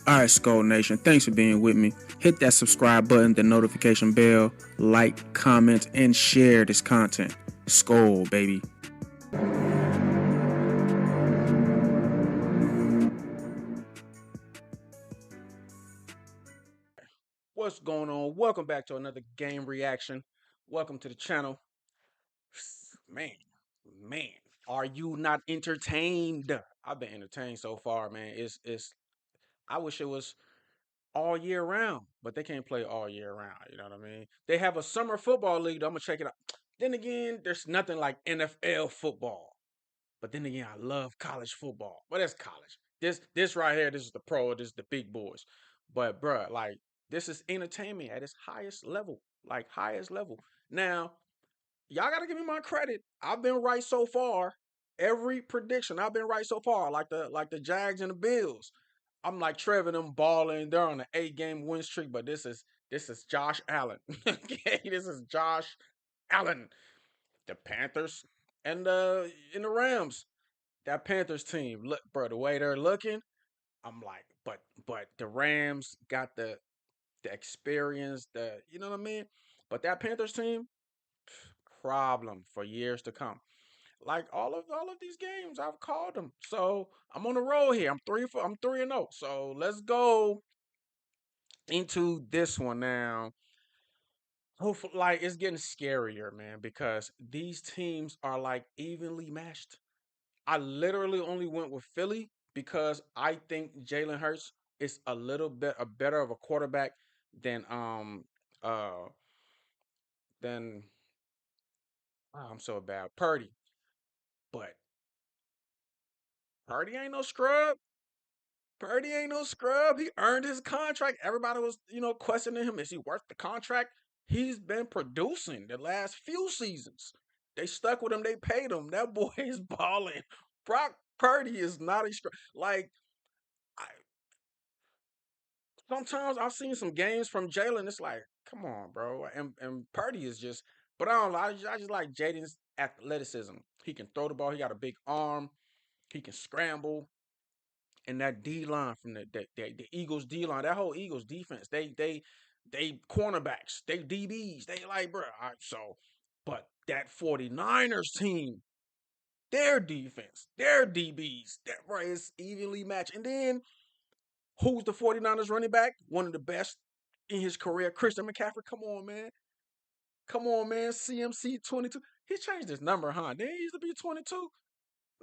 Alright, Skull Nation, thanks for being with me. Hit that subscribe button, the notification bell, like, comment, and share this content. Skull, baby. What's going on? Welcome back to another game reaction. Welcome to the channel. Man, are you not entertained? I've been entertained so far, man. It's I wish it was all year round, but they can't play all year round. You know what I mean? They have a summer football league. I'm gonna check it out. Then again, there's nothing like NFL football. But then again, I love college football. But that's college. This right here, this is the pro. This is the big boys. But bruh, like this is entertainment at its highest level, like highest level. Now, y'all gotta give me my credit. I've been right so far. Every prediction, I've been right so far. Like the Jags and the Bills. I'm like Trevor them balling. They're on an 8-game win streak, but this is Josh Allen. Okay, this is Josh Allen. The Panthers and the Rams. That Panthers team, look, bro, the way they're looking, I'm like, but the Rams got the experience, you know what I mean? But that Panthers team, problem for years to come. Like all of these games, I've called them. So I'm on the road here. I'm 3-0. So let's go into this one now. Hopefully, like it's getting scarier, man, because these teams are like evenly matched. I literally only went with Philly because I think Jalen Hurts is a little bit better of a quarterback than uh than I'm so bad Purdy. But Purdy ain't no scrub. Purdy ain't no scrub. He earned his contract. Everybody was, questioning him. Is he worth the contract? He's been producing the last few seasons. They stuck with him. They paid him. That boy is balling. Brock Purdy is not a scrub. Like, I, sometimes I've seen some games from Jalen. It's like, come on, bro. And Purdy is just, but I don't know. I just like Jaden's athleticism. He can throw the ball. He got a big arm. He can scramble. And that D line from the Eagles D line, that whole Eagles defense, they cornerbacks, they DBs, they like, bro. But that 49ers team, their defense, their DBs, that bro is evenly matched. And then who's the 49ers running back? One of the best in his career, Christian McCaffrey. Come on, man. Come on, man. CMC 22. He changed his number, huh? Then he used to be 22.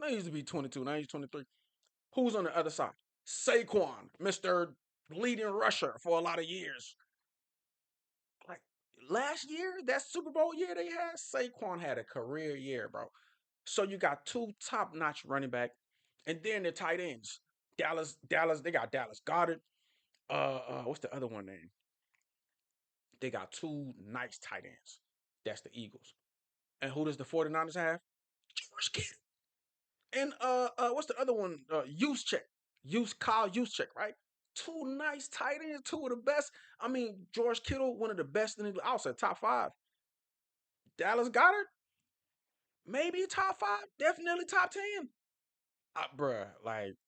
No, he used to be 22. Now he's 23. Who's on the other side? Saquon, Mr. leading rusher for a lot of years. Like last year, that Super Bowl year they had, Saquon had a career year, bro. So you got two top-notch running back, and then the tight ends. Dallas, they got Dallas Goddard. What's the other one name? They got two nice tight ends. That's the Eagles. And who does the 49ers have? George Kittle. And what's the other one? Kyle Juszczyk, right? Two nice tight ends, two of the best. I mean, George Kittle, one of the best in the, I'll say top 5. Dallas Goddard, maybe top 5, definitely top 10. Bruh, like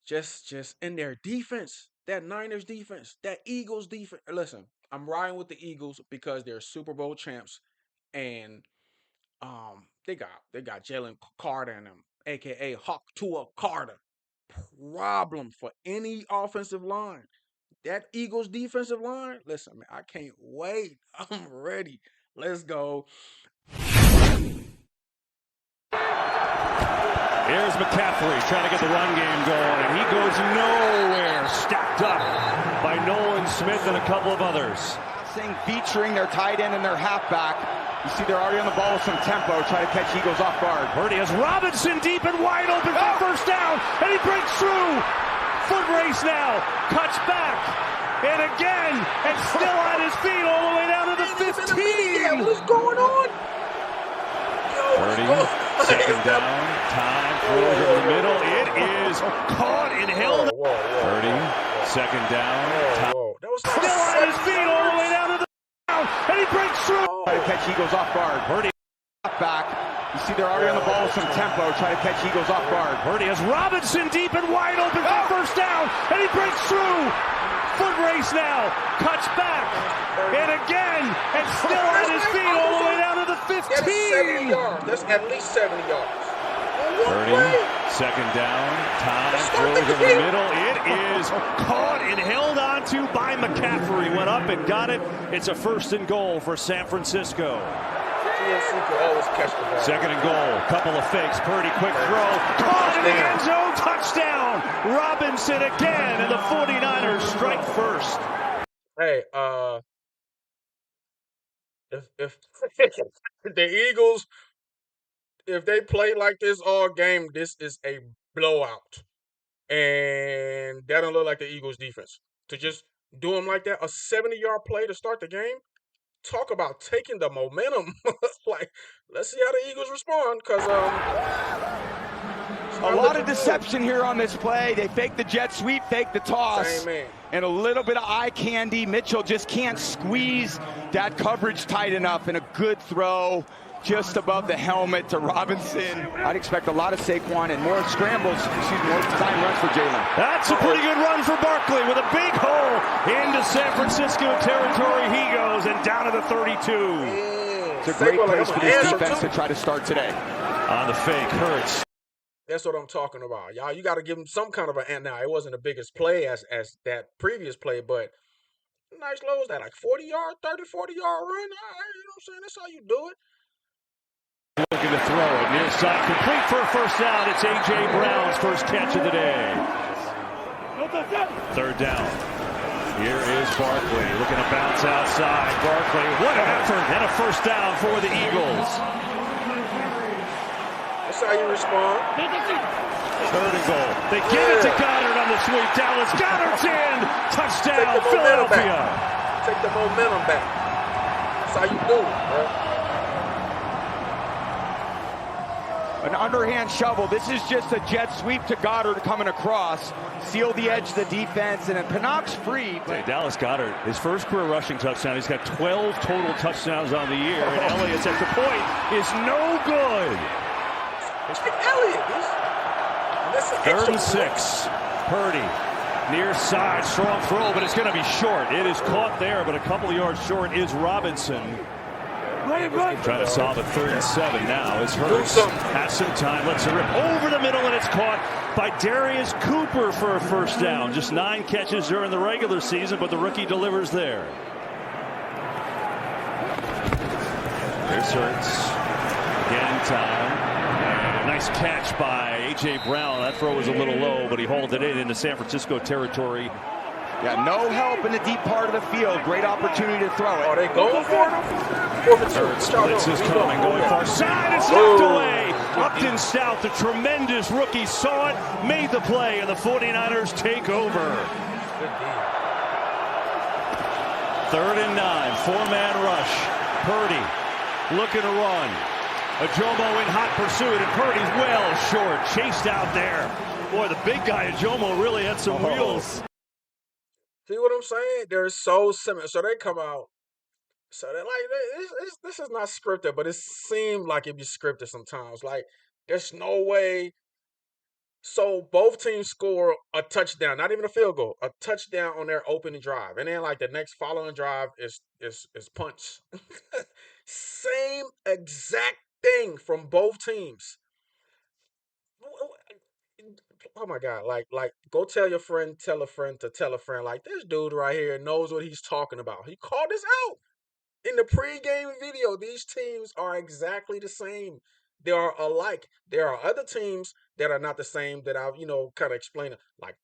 just in their defense, that Niners defense, that Eagles defense. Listen, I'm riding with the Eagles because they're Super Bowl champs, and they got Jalen Carter in them, aka Hawk Tua Carter. Problem for any offensive line. That Eagles defensive line, listen, man, I can't wait. I'm ready. Let's go. Here's McCaffrey trying to get the run game going, and he goes nowhere. Stacked up by Nolan Smith and a couple of others. Featuring their tight end and their halfback. You see they're already on the ball with some tempo, try to catch Eagles off guard. Purdy has Robinson deep and wide open for first down, and he breaks through. Foot race now, cuts back, and again, and still on his feet all the way down to the 15. What's going on? Purdy, second down, time throws over the middle. It is caught and held. Purdy, second down, still on his feet all the way down to the ground, and he breaks through. Try to catch Eagles off guard. Purdy back. You see they're already on the ball with some tempo, try to catch Eagles off guard. Purdy has Robinson deep and wide open for first down, and he breaks through. Foot race now, cuts back, and again, and still on his feet all the way down to the 15. That's 70 yards. That's at least 70 yards. 30, second down, time, throws over the middle. It is caught and held onto by McCaffrey. Went up and got it. It's a 1st and goal for San Francisco. Second and goal, couple of fakes, Purdy quick throw, caught in the end zone, touchdown! Robinson again, and the 49ers strike first. Hey, if the Eagles, if they play like this all game, this is a blowout. And that don't look like the Eagles defense. To just do them like that, a 70-yard play to start the game, talk about taking the momentum. Like, let's see how the Eagles respond, because a lot of deception here on this play. They fake the jet sweep, fake the toss, and a little bit of eye candy. Mitchell just can't squeeze that coverage tight enough, and a good throw just above the helmet to Robinson. I'd expect a lot of Saquon and more scrambles, more design runs for Jalen. That's a pretty good run for Barkley with a big hole into San Francisco territory. He goes and down to the 32. It's a great place for this defense to try to start today. On the fake, Hurts. That's what I'm talking about. Y'all, you got to give him some kind of an. Now, it wasn't the biggest play as that previous play, but nice lows, that like 40-yard, 30, 40-yard run. You know what I'm saying? That's how you do it. Looking to throw it near side, complete for a 1st down. It's A.J. Brown's first catch of the day. 3rd down. Here is Barkley looking to bounce outside. Barkley, what an effort, and a 1st down for the Eagles. That's how you respond. 3rd and goal. They give it to Goddard on the sweep. Dallas Goddard's in. Touchdown, Philadelphia. Take the momentum back. That's how you do it, bro. An underhand shovel. This is just a jet sweep to Goddard coming across. Seal the edge of the defense, and then Pinnock's free. Hey, Dallas Goddard, his first career rushing touchdown. He's got 12 total touchdowns on the year, and Elliott's extra point is no good. Elliott. 3rd and 6. Purdy, near side, strong throw, but it's going to be short. It is caught there, but a couple of yards short is Robinson. Trying to solve a 3rd and 7 now as Hurts has some time, lets it rip over the middle, and it's caught by Darius Cooper for a 1st down. Just 9 catches during the regular season, but the rookie delivers there. There's Hurts. Again, time. And nice catch by A.J. Brown. That throw was a little low, but he hauled it in into San Francisco territory. Yeah, no help in the deep part of the field. Great opportunity to throw it. Are they going for it? Blitz is coming, going far side. It's knocked away. Upton Stout, the tremendous rookie, saw it, made the play, and the 49ers take over. 3rd and 9, 4-man rush. Purdy looking to run. Ajomo in hot pursuit, and Purdy's well short. Chased out there. Boy, the big guy, Ajomo, really had some wheels. See what I'm saying? They're so similar. So they come out. So they're like, this is not scripted, but it seemed like it'd be scripted sometimes. Like, there's no way. So both teams score a touchdown, not even a field goal, a touchdown on their opening drive. And then like the next following drive is punch. Same exact thing from both teams. Oh my God, like go tell your friend, tell a friend to tell a friend, like this dude right here knows what he's talking about. He called this out in the pregame video. These teams are exactly the same. They are alike. There are other teams that are not the same that I've, kind of explained, like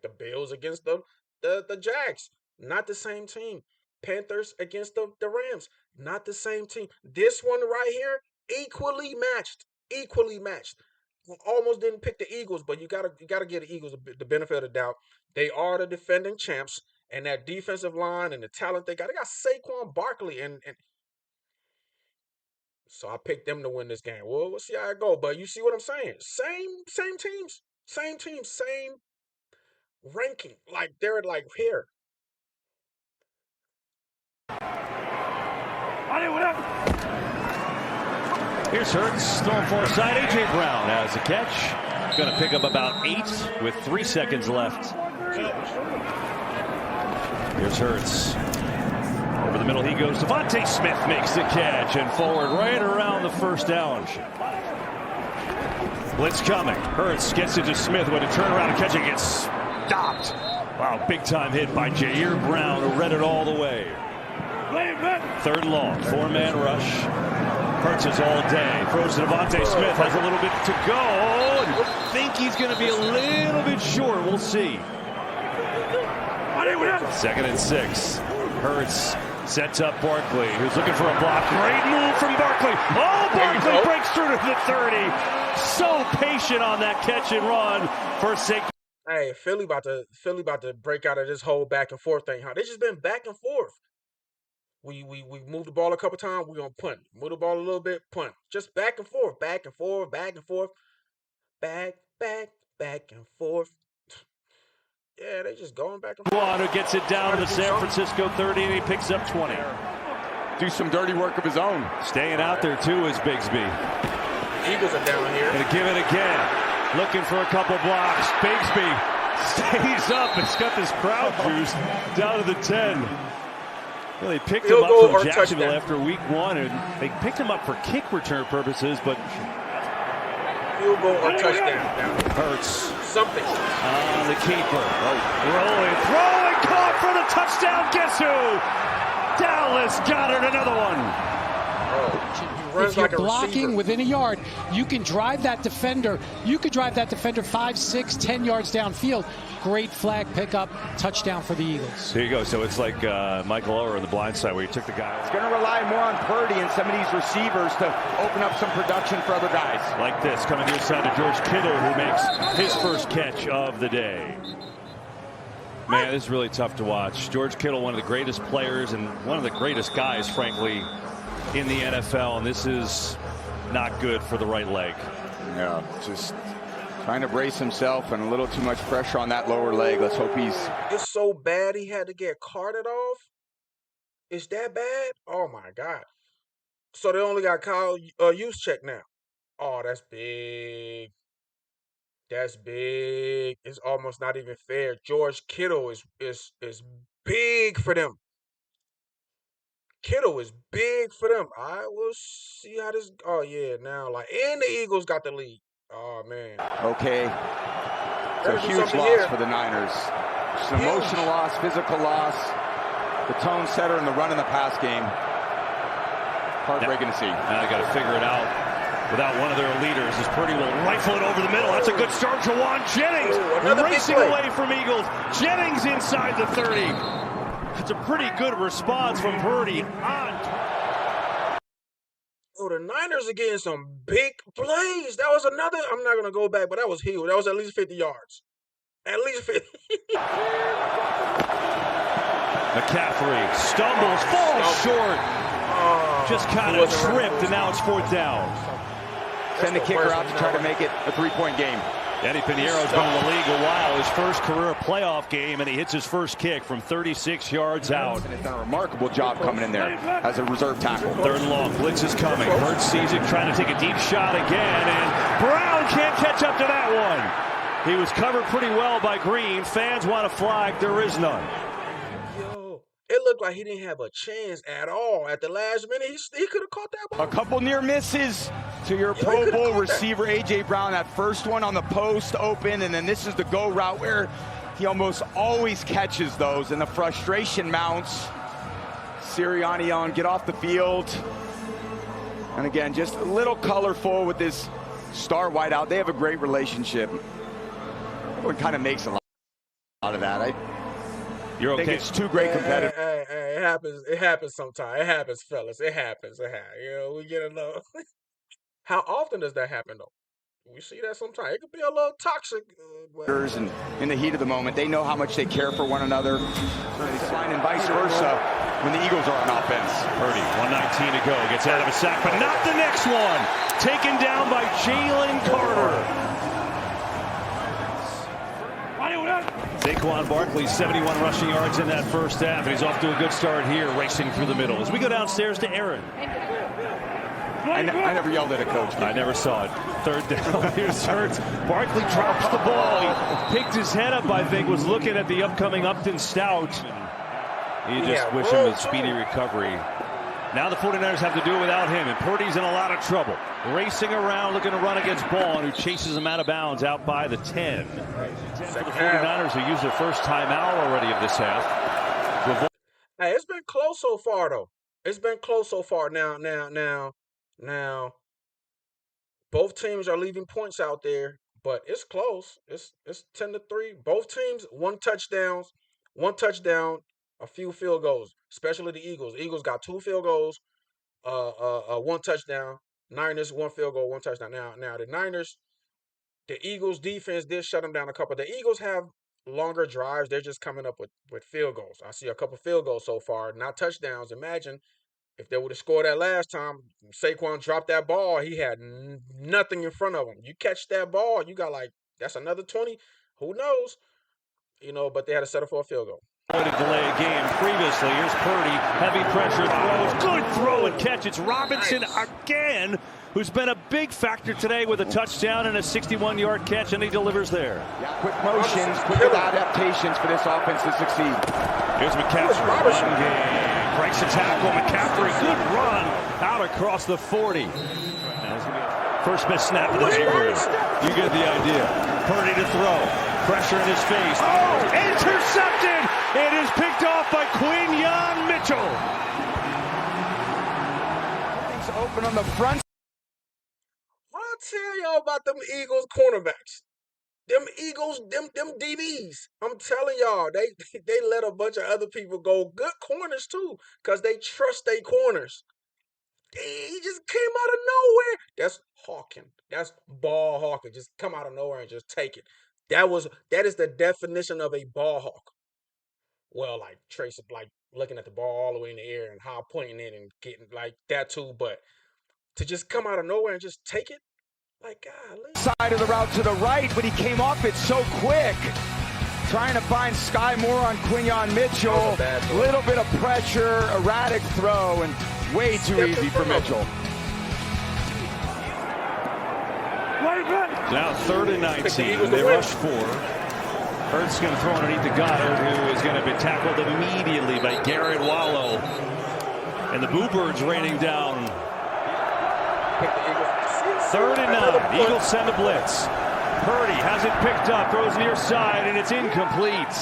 the Bills against the Jags, not the same team. Panthers against the Rams, not the same team. This one right here, equally matched. Almost didn't pick the Eagles, but you gotta give the Eagles the benefit of the doubt. They are the defending champs, and that defensive line and the talent they got Saquon Barkley, and so I picked them to win this game. Well, we'll see how it go, but you see what I'm saying? Same teams, same ranking. Like they're like here. Here's Hurts, throwing far side. A.J. Brown has a catch. Going to pick up about 8 with 3 seconds left. Here's Hurts. Over the middle he goes. Devontae Smith makes the catch and forward right around the first down. Blitz coming. Hurts gets it to Smith. When to turn around and catch it, gets stopped. Wow, big time hit by Jair Brown, who read it all the way. Third and long, 4-man rush. Hurts is all day. Throws to Devontae Smith, has a little bit to go. And think he's going to be a little bit short. We'll see. 2nd and 6. Hurts sets up Barkley, who's looking for a block. Great move from Barkley. Oh, Barkley breaks through to the 30. So patient on that catch and run for Saquon. Hey, Philly about to break out of this whole back and forth thing. Huh? They just been back and forth. We moved the ball a couple times. We're gonna punt. Move the ball a little bit, punt. Just back and forth, back and forth, back and forth, back and forth. Yeah, they just going back and forth. Who gets it down to the San Francisco 30, and he picks up 20. Do some dirty work of his own. Staying out there too is Bigsby. Eagles are down here. Gonna give it again. Looking for a couple blocks. Bigsby stays up. It's got this crowd juice down to the 10. Well, they picked him up from Jacksonville after week 1, and they picked him up for kick return purposes, but field goal or touchdown. Hurts. Something. On the keeper. Rolling, throwing, caught for the touchdown. Guess who? Dallas Goedert, another one. If you're blocking within a yard, you can drive that defender. You could drive that defender 5, 6, 10 yards downfield. Great flag pickup, touchdown for the Eagles. There you go. So it's like Michael Oher on the blind side where he took the guy. It's going to rely more on Purdy and some of these receivers to open up some production for other guys. Like this, coming near side to George Kittle, who makes his first catch of the day. Man, this is really tough to watch. George Kittle, one of the greatest players and one of the greatest guys, frankly, in the NFL, and this is not good for the right leg. Yeah, just trying to brace himself and a little too much pressure on that lower leg. Let's hope he's... It's so bad he had to get carted off? It's that bad? Oh, my God. So they only got Kyle Juszczyk now. Oh, that's big. That's big. It's almost not even fair. George Kittle is big for them. Kittle is big for them. I will see how this. Oh yeah, now and the Eagles got the lead. Oh man. Okay. It's a huge loss for the Niners. It's an emotional loss, physical loss. The tone setter in the run in the pass game. Heartbreaking to see. Now they got to figure it out without one of their leaders. As Purdy will rifle it over the middle. That's a good start. Jawan Jennings racing away from Eagles. Jennings inside the 30. It's a pretty good response from Purdy. Oh, the Niners are getting some big plays. That was another. I'm not going to go back, but that was huge. That was at least 50 yards. At least 50. McCaffrey stumbles, falls short. Just kind of tripped, and now it's 4th down. Send the kicker out to try to make it a 3-point game. Eddie Piñeiro's been in the league a while. His first career playoff game, and he hits his first kick from 36 yards out. And he's done a remarkable job coming in there as a reserve tackle. 3rd and long. Blitz is coming. Hurts sees it, trying to take a deep shot again, and Brown can't catch up to that one. He was covered pretty well by Green. Fans want a flag. There is none. Yo, it looked like he didn't have a chance at all. At the last minute, he could have caught that ball. A couple near misses to your Pro Bowl receiver, A.J. Brown. That first one on the post open, and then this is the go route where he almost always catches those, and the frustration mounts. Sirianni on, get off the field. And again, just a little colorful with this star wideout. They have a great relationship. Everyone kind of makes a lot of that. You're okay. I think it's two great competitors. Hey, it happens. It happens sometimes. It happens, fellas. It happens. You know, we get enough. How often does that happen, though? We see that sometimes. It could be a little toxic. And in the heat of the moment, they know how much they care for one another. And vice versa when the Eagles are on offense. Purdy, 119 to go. Gets out of a sack, but not the next one. Taken down by Jalen Carter. Saquon Barkley, 71 rushing yards in that first half, and he's off to a good start here, racing through the middle. As we go downstairs to Aaron. I never yelled at a coach. I never saw it. Third down. Here's Hurts. Barkley drops the ball. He picked his head up, I think, was looking at the upcoming Upton Stout. You just wish him a speedy recovery. Now the 49ers have to do it without him, and Purdy's in a lot of trouble. Racing around, looking to run against Bond, who chases him out of bounds out by the 10. For the 49ers, who used their first timeout already of this half. Hey, it's been close so far, though. It's been close so far. Now, both teams are leaving points out there, but it's close. It's 10-3. Both teams, one touchdown, a few field goals, especially the Eagles. The Eagles got 2 field goals, 1 touchdown. Niners, 1 field goal, 1 touchdown. Now the Niners, the Eagles defense did shut them down a couple. The Eagles have longer drives. They're just coming up with field goals. I see a couple field goals so far, not touchdowns. Imagine if they would have scored that last time. Saquon dropped that ball. He had nothing in front of him. You catch that ball, you got that's another 20. Who knows? But they had to settle for a field goal. To delay a game previously. Here's Purdy. Heavy pressure throws. Good throw and catch. It's Robinson again, who's been a big factor today with a touchdown and a 61-yard catch, and he delivers there. Yeah, quick motions, quick adaptations for this offense to succeed. Here's McCaffrey. Run game. Breaks a tackle. McCaffrey. Good run out across the 40. First missed snap of the Jaguars. You get the idea. Purdy to throw. Pressure in his face. Oh, intercepted! It is picked off by Quinyon Mitchell. Things open on the front. I'll tell y'all about them Eagles cornerbacks. Them Eagles, them DBs. I'm telling y'all, they let a bunch of other people go. Good corners too, because they trust their corners. He just came out of nowhere. That's hawking. That's ball hawking. Just come out of nowhere and just take it. That is the definition of a ball hawk. Well, Trace, looking at the ball all the way in the air and high pointing it and getting that too. But to just come out of nowhere and just take it, golly. Side of the route to the right, but he came off it so quick. Trying to find Sky Moore on Quinyon Mitchell. Little bit of pressure, erratic throw, and way too easy for Mitchell. Now 3rd and 19. They rush 4. Hurts going to throw underneath the Goddard, who is going to be tackled immediately by Garrett Wallow. And the Bluebirds raining down. 3rd and 9. Eagles send a blitz. Purdy has it picked up, throws near side, and it's incomplete.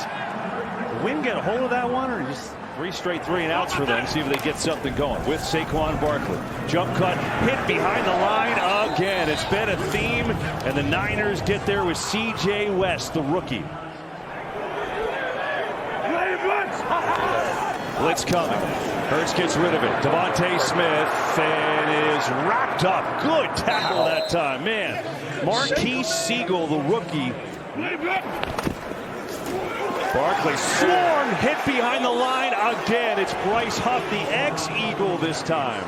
The Wind get a hold of that one, or just 3 straight 3-and-outs for them? See if they get something going with Saquon Barkley. Jump cut, hit behind the line again. It's been a theme, and the Niners get there with C.J. West, the rookie. Blitz coming. Hurts gets rid of it. Devontae Smith and is wrapped up. Good tackle that time, man. Marquise Siegel, the rookie. Barkley swarmed, hit behind the line again. It's Bryce Huff, the ex-Eagle this time.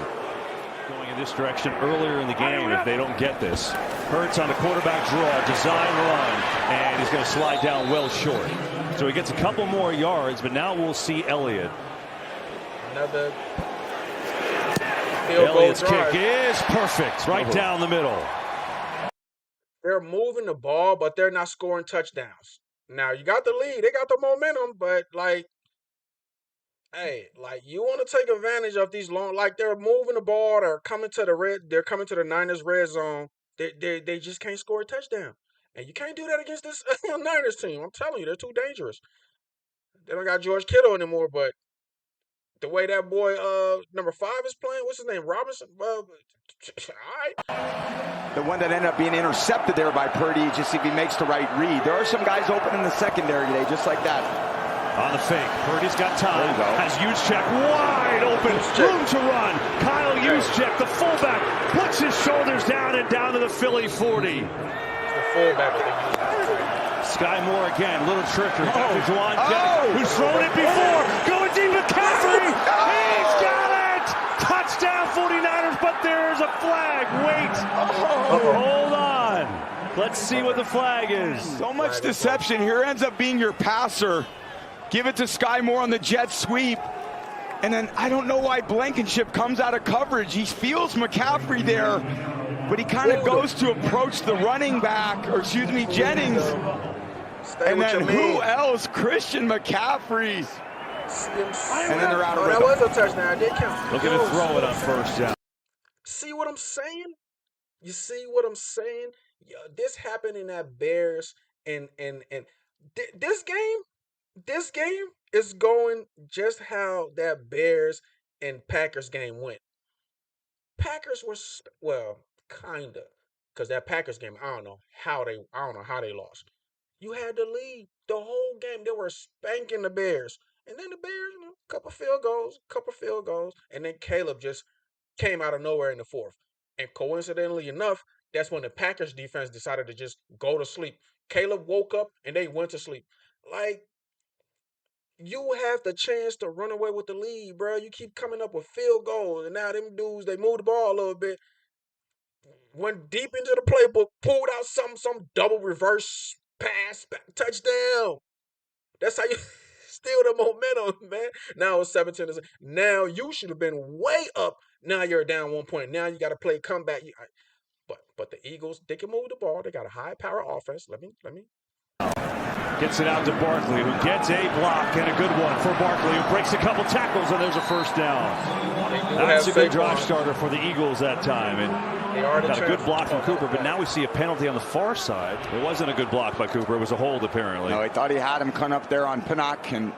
Going in this direction earlier in the game if they don't get this. Hurts on the quarterback draw, design run, and he's going to slide down well short. So he gets a couple more yards, but now we'll see Elliott. Another Elliott's kick is perfect, right down the middle. They're moving the ball, but they're not scoring touchdowns. Now, you got the lead. They got the momentum, but, you want to take advantage of these long, they're moving the ball. They're coming to the Niners red zone. They just can't score a touchdown. And you can't do that against this Niners team. I'm telling you, they're too dangerous. They don't got George Kittle anymore, but the way that boy, number 5 is playing, what's his name, Robinson? All right. The one that ended up being intercepted there by Purdy, just if he makes the right read. There are some guys open in the secondary today, just like that. On the fake, Purdy's got time. Has Juszczyk wide open, room to run. Kyle Juszczyk, the fullback, puts his shoulders down and down to the Philly 40. The fullback. Sky Moore again, little trickery. Who's thrown it before. Going deep with McCaffrey. He's got it. Touchdown 49ers, but there's a flag. Wait. Hold on. Let's see what the flag is. So much deception here. Ends up being your passer. Give it to Sky Moore on the jet sweep. And then I don't know why Blankenship comes out of coverage. He feels McCaffrey there, but he kind of goes to approach the running back, or excuse me, Jennings. And then who else? Christian McCaffrey. And then they're out of rhythm. That was a touchdown. They count. Looking to throw it on first down. See what I'm saying? You see what I'm saying? Yeah, this happened in that Bears and this game is going just how that Bears and Packers game went. Packers were kinda, because that Packers game, I don't know how they lost. You had the lead the whole game. They were spanking the Bears, and then the Bears, couple field goals, and then Caleb just came out of nowhere in the fourth. And coincidentally enough, that's when the Packers defense decided to just go to sleep. Caleb woke up and they went to sleep. Like, you have the chance to run away with the lead, bro. You keep coming up with field goals, and now them dudes, they moved the ball a little bit, went deep into the playbook, pulled out some double reverse pass, touchdown. That's how you steal the momentum, man. Now it's 17. Now you should have been way up. Now you're down 1 point. Now you got to play comeback. But the Eagles, they can move the ball. They got a high power offense. Let me. Gets it out to Barkley, who gets a block and a good one for Barkley, who breaks a couple tackles, and there's a first down. That's a good drive starter for the Eagles that time. And got a good block from Cooper, but now we see a penalty on the far side. It wasn't a good block by Cooper. It was a hold, apparently. No, he thought he had him come up there on Pinnock, and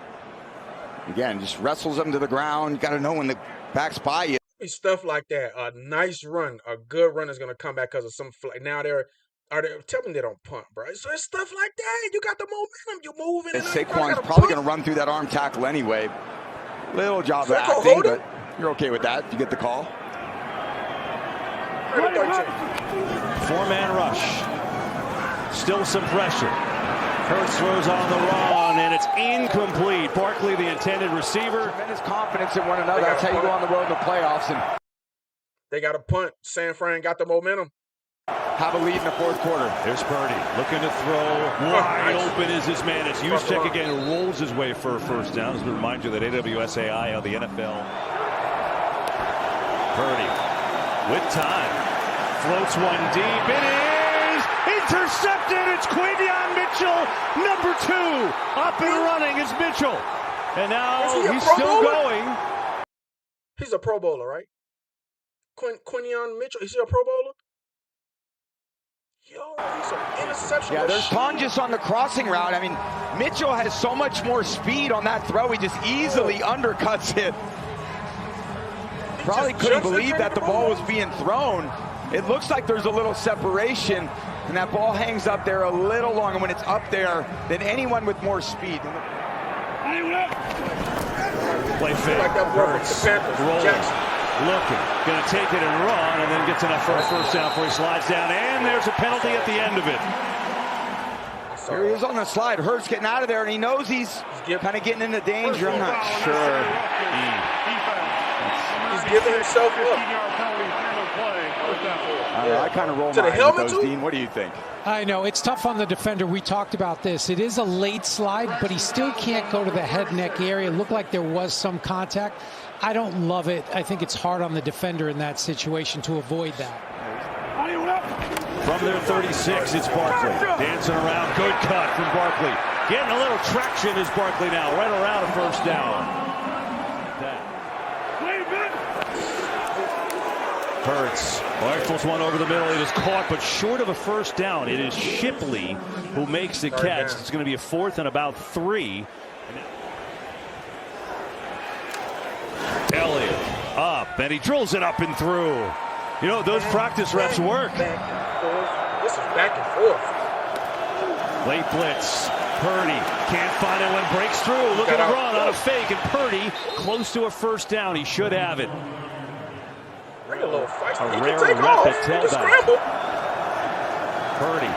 again, just wrestles him to the ground. You got to know when the back's by you. Stuff like that. A nice run, a good run is going to come back because of some now tell me they don't punt, bro. So it's stuff like that. You got the momentum. You moving. And Saquon's probably going to run through that arm tackle anyway. Little job of acting, but you're okay with that. You get the call. Four-man rush. Still some pressure. Hurts throws on the run, and it's incomplete. Barkley, the intended receiver. Tremendous confidence in one another. That's how you go on the road in the playoffs. And they got a punt. San Fran got the momentum. Have a lead in the fourth quarter. There's Purdy looking to throw. Wide open is his man. It's Juszczyk again, rolls his way for a first down. As we remind you that AWSAI of the NFL. Purdy with time. Floats one deep. It is intercepted. It's Quavion Mitchell, number 2. Up and running is Mitchell. And now he's still going. He's a Pro Bowler, right? Quinion Mitchell, is he a Pro Bowler? Yo, he's an interception. Yeah, there's Tonjes on the crossing route. I mean, Mitchell has so much more speed on that throw. He just easily undercuts it. Probably couldn't believe that the ball was being thrown. It looks like there's a little separation, and that ball hangs up there a little long. And when it's up there, then anyone with more speed. Play fake. Like that Hurts. Rolling. Looking, going to take it and run, and then gets enough for a first down before he slides down, and there's a penalty at the end of it. Here he is on the slide. Hurts getting out of there, and he knows he's kind of getting into danger. I'm not sure. He's giving himself up. I kind of roll my eyes with those, Dean. What do you think? I know, it's tough on the defender. We talked about this. It is a late slide, but he still can't go to the head neck area. It looked like there was some contact. I don't love it. I think it's hard on the defender in that situation to avoid that. From their 36, it's Barkley. Dancing around. Good cut from Barkley. Getting a little traction is Barkley now. Right around a first down. Hurts. Rifles one over the middle. It is caught, but short of a first down. It is Shipley who makes the catch. It's going to be a 4th and about 3. Elliott up, and he drills it up and through. You know, those practice reps work. This is back and forth. Late blitz. Purdy can't find it when breaks through. Looking to run on a fake, and Purdy close to a first down. He should have it. A little feisty. A rare rep at tailback. Purdy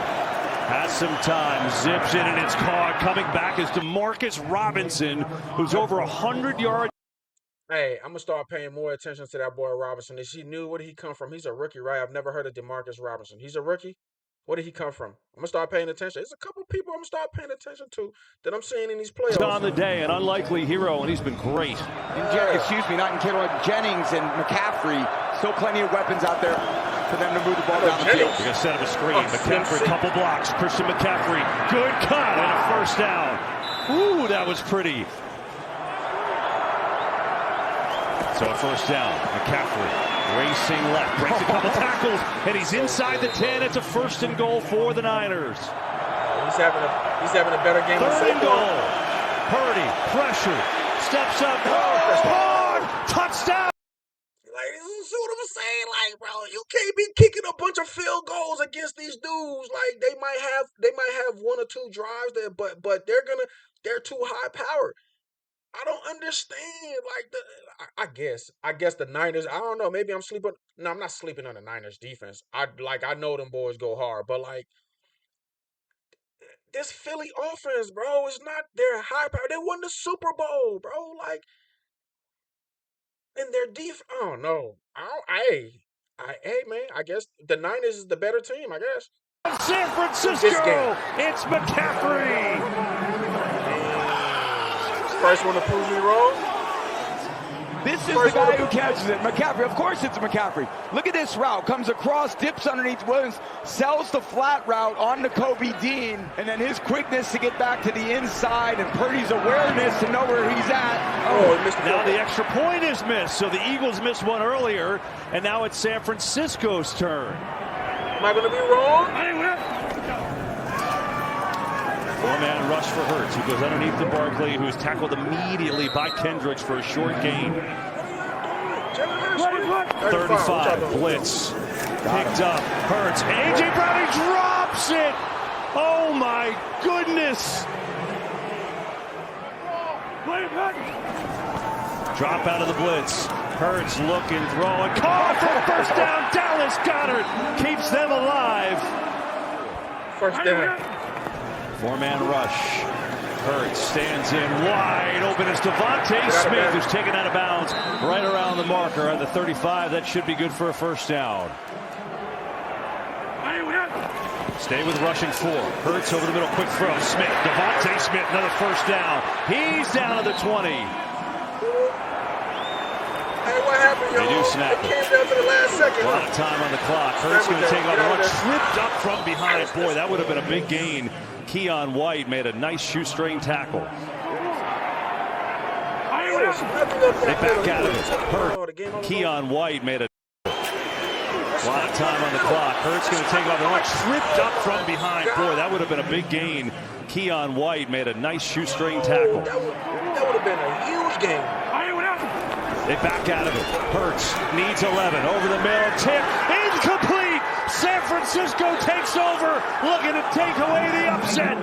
has some time, zips in, and it's caught. Coming back is DeMarcus Robinson, who's over 100 yards. Hey, I'm going to start paying more attention to that boy Robinson. If he knew where he come from, he's a rookie, right? I've never heard of DeMarcus Robinson. He's a rookie? Where did he come from? I'm gonna start paying attention. There's a couple people I'm gonna start paying attention to that I'm seeing in these playoffs. On the day, an unlikely hero, and he's been great. Excuse me, not in Kittle. Jennings and McCaffrey. Still plenty of weapons out there for them to move the ball down the field. They're gonna set up a screen. McCaffrey, couple blocks. Christian McCaffrey, good cut and a first down. Ooh, that was pretty. So a first down. McCaffrey racing left, breaks a couple tackles, and he's inside the 10. It's a first and goal for the Niners. He's having a better game. Third and goal. Purdy, pressure, steps up. Touchdown. Like, this is what I'm saying. Like, bro, you can't be kicking a bunch of field goals against these dudes. Like, they might have one or two drives there, but they're too high powered. I don't understand. Like, I guess the Niners. I don't know. Maybe I'm sleeping. No, I'm not sleeping on the Niners defense. I know them boys go hard, but like this Philly offense, bro, is not their high power. They won the Super Bowl, bro. Like, and their defense. I don't know. Hey, man. I guess the Niners is the better team. I guess. San Francisco. It's McCaffrey. First one to prove me wrong. This is the guy who catches it. McCaffrey. Of course it's McCaffrey. Look at this route. Comes across, dips underneath Williams, sells the flat route on to Kobe Dean, and then his quickness to get back to the inside and Purdy's awareness to know where he's at. Oh, he missed now the extra point is missed. So the Eagles missed one earlier, and now it's San Francisco's turn. Am I going to be wrong? Four-man rush for Hurts, who goes underneath the Barkley, who's tackled immediately by Kendricks for a short gain. 35, blitz, picked up, Hurts, A.J. Brown, he drops it! Oh my goodness! Drop out of the blitz, Hurts looking, throwing, caught for first down, Dallas Goedert keeps them alive. First down. Four-man rush. Hurts stands in wide open. It's Devontae Smith who's taken out of bounds right around the marker at the 35. That should be good for a first down. Stay with rushing four. Hurts over the middle, quick throw. Smith, Devontae Smith, another first down. He's down to the 20. Hey, what happened, y'all? They do snap it. Came down to the last second. A lot of time on the clock. Hurts going to take off the run. Tripped up from behind. Boy, that would have been a big gain. Keon White made a nice shoestring tackle. They back out of it. Hurt. Keon White made a lot of time on the clock. Hurts going to take off the run. Tripped up from behind. Boy, that would have been a big gain. Keon White made a nice shoestring tackle. That would have been a huge game. They back out of it. Hurts needs 11. Over the middle. Tip. Incomplete. San Francisco takes over. Looking to take away the upset.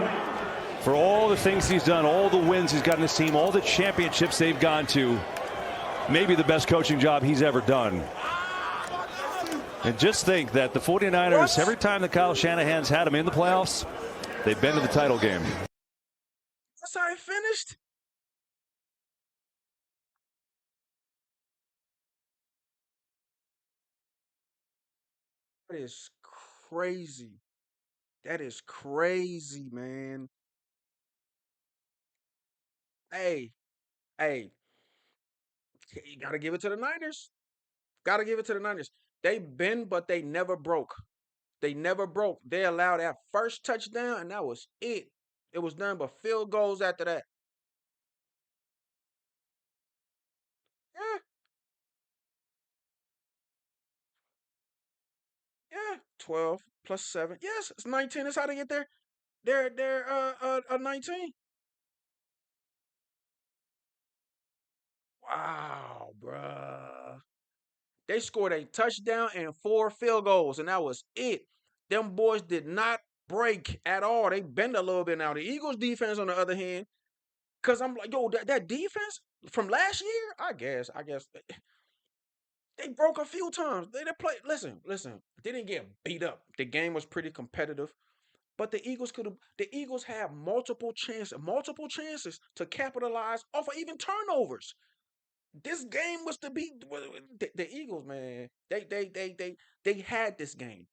For all the things he's done, all the wins he's got in his team, all the championships they've gone to, maybe the best coaching job he's ever done. And just think that the 49ers, every time that Kyle Shanahan's had them in the playoffs, they've been to the title game. That's how it finished. That is crazy. That is crazy, man. Hey, you gotta give it to the Niners. Gotta give it to the Niners. They been, but they never broke. They never broke. They allowed that first touchdown, and that was it. It was none but field goals after that. Yeah, yeah. 12 plus 7. Yes, it's 19. That's how they get there. They're 19. Wow, bruh. They scored a touchdown and 4 field goals, and that was it. Them boys did not break at all. They bend a little bit now. The Eagles defense, on the other hand, because I'm like, yo, that defense from last year, I guess they broke a few times. They played. Listen. They didn't get beat up. The game was pretty competitive, but the Eagles have multiple chances to capitalize off of even turnovers. This game was to be the Eagles, man. They had this game.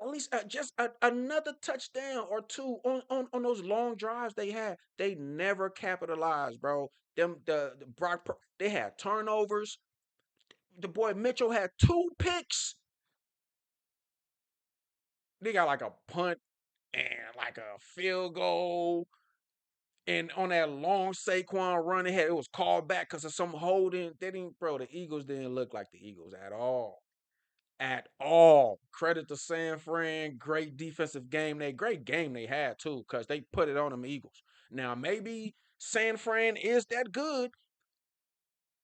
At least just another touchdown or two on those long drives they had. They never capitalized, bro. The they had turnovers. The boy Mitchell had two picks. They got like a punt and like a field goal. And on that long Saquon run, it was called back because of some holding. They didn't, bro. The Eagles didn't look like the Eagles at all. At all. Credit to San Fran. Great defensive game. Great game they had too, because they put it on them Eagles. Now maybe San Fran is that good,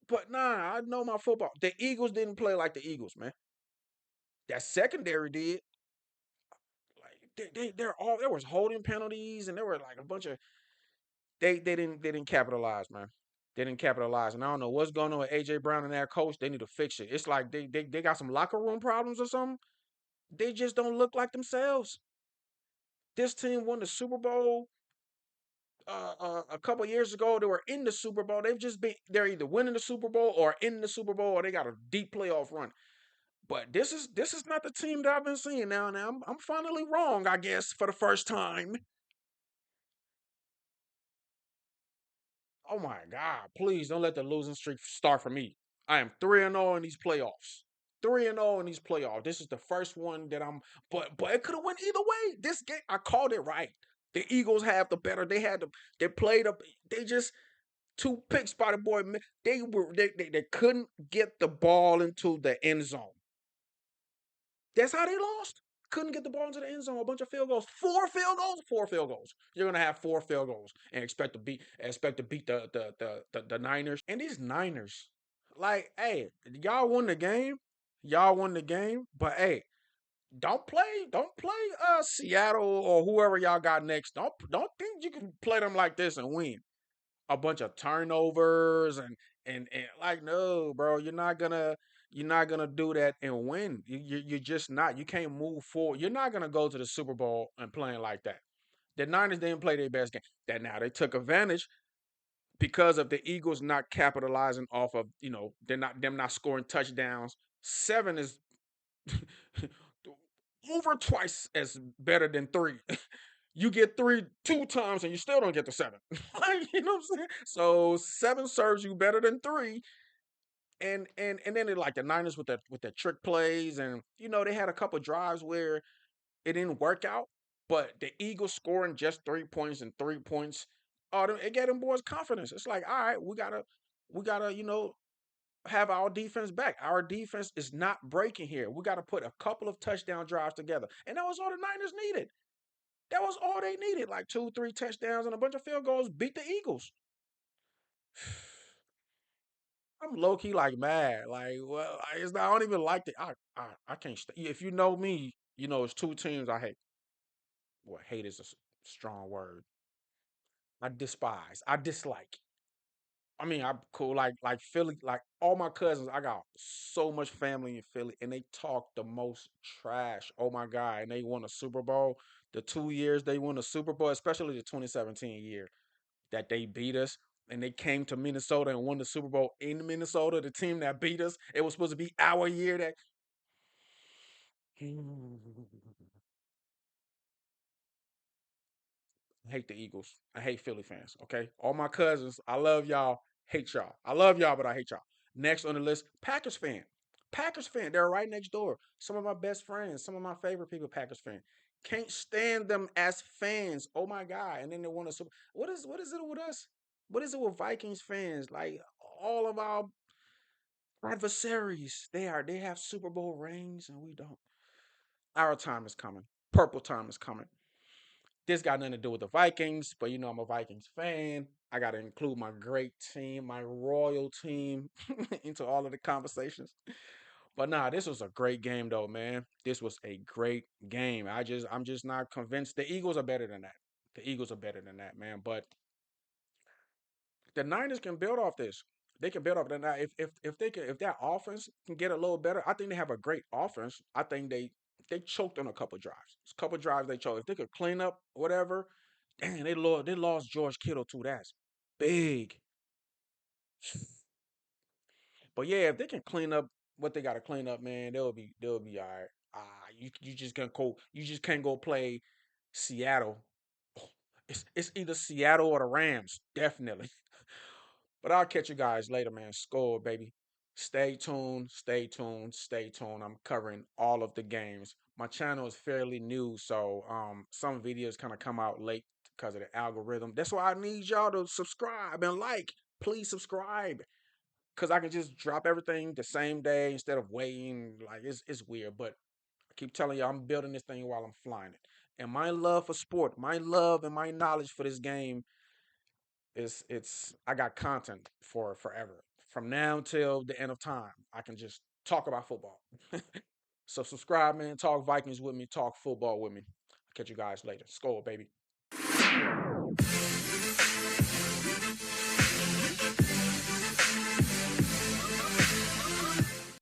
but nah, I know my football. The Eagles didn't play like the Eagles, man. That secondary did. Like they're all there was holding penalties and there were like a bunch of they didn't capitalize, man. They didn't capitalize, and I don't know what's going on with AJ Brown and that coach. They need to fix it. It's like they got some locker room problems or something. They just don't look like themselves. This team won the Super Bowl a couple years ago. They were in the Super Bowl. They're either winning the Super Bowl or in the Super Bowl, or they got a deep playoff run. But this is not the team that I've been seeing now. Now I'm finally wrong, I guess, for the first time. Oh my God! Please don't let the losing streak start for me. I am 3-0 in these playoffs. 3-0 in these playoffs. This is the first one that I'm. But it could have went either way. This game, I called it right. The Eagles have the better. They had the. They played up. They just two picks by the boy. They couldn't get the ball into the end zone. That's how they lost. Couldn't get the ball into the end zone. A bunch of field goals. Four field goals. Four field goals. You're gonna have four field goals and expect to beat the Niners. And these Niners, like, hey, y'all won the game. Y'all won the game. But hey, don't play Seattle or whoever y'all got next. Don't think you can play them like this and win. A bunch of turnovers and like no, bro, you're not gonna do that and win. You're just not. You can't move forward. You're not gonna go to the Super Bowl and playing like that. The Niners didn't play their best game. That now they took advantage because of the Eagles not capitalizing off of they're not them not scoring touchdowns. Seven is over twice as better than three. You get three two times and you still don't get the seven. Like, you know what I'm saying? So seven serves you better than three. And then like the Niners with the trick plays, and they had a couple drives where it didn't work out, but the Eagles scoring just 3 points and 3 points, it gave them boys confidence. It's like, all right, we gotta have our defense back. Our defense is not breaking here. We got to put a couple of touchdown drives together, and that was all the Niners needed. That was all they needed, like two, three touchdowns and a bunch of field goals. Beat the Eagles. I'm low key like mad. Like, well, I don't even like it. I can't. If you know me, it's two teams I hate. Well, hate is a strong word. I despise. I dislike. I mean, I'm cool. Like Philly. Like all my cousins, I got so much family in Philly, and they talk the most trash. Oh my God! And they won a Super Bowl. The 2 years they won a Super Bowl, especially the 2017 year that they beat us. And they came to Minnesota and won the Super Bowl in Minnesota, the team that beat us. It was supposed to be our year that I hate the Eagles. I hate Philly fans. Okay. All my cousins, I love y'all, hate y'all. I love y'all, but I hate y'all. Next on the list, Packers fan. Packers fan. They're right next door. Some of my best friends, some of my favorite people, Packers fan. Can't stand them as fans. Oh my God. And then they want to what is it with us? What is it with Vikings fans? Like all of our adversaries. They have Super Bowl rings and we don't. Our time is coming. Purple time is coming. This got nothing to do with the Vikings, but I'm a Vikings fan. I got to include my great team, my royal team, into all of the conversations. But nah, this was a great game though, man. This was a great game. I'm just not convinced. The Eagles are better than that. The Eagles are better than that, man. But the Niners can build off this. They can build off that. Now, if that offense can get a little better, I think they have a great offense. I think they choked on a couple drives. A couple drives they choked. If they could clean up whatever, dang, they lost George Kittle too. That's big. But yeah, if they can clean up what they got to clean up, man, they'll be all right. You just can't go play Seattle. It's either Seattle or the Rams, definitely. But I'll catch you guys later, man. Score, baby. Stay tuned, stay tuned, stay tuned. I'm covering all of the games. My channel is fairly new, so some videos kind of come out late because of the algorithm. That's why I need y'all to subscribe and like. Please subscribe. Cause I can just drop everything the same day instead of waiting. Like it's weird. But I keep telling you, I'm building this thing while I'm flying it. And my love for sport, my love and my knowledge for this game it's I got content for forever. From now till the end of time, I can just talk about football. So subscribe, man. Talk Vikings with me. Talk football with me. I'll catch you guys later. Skol, baby.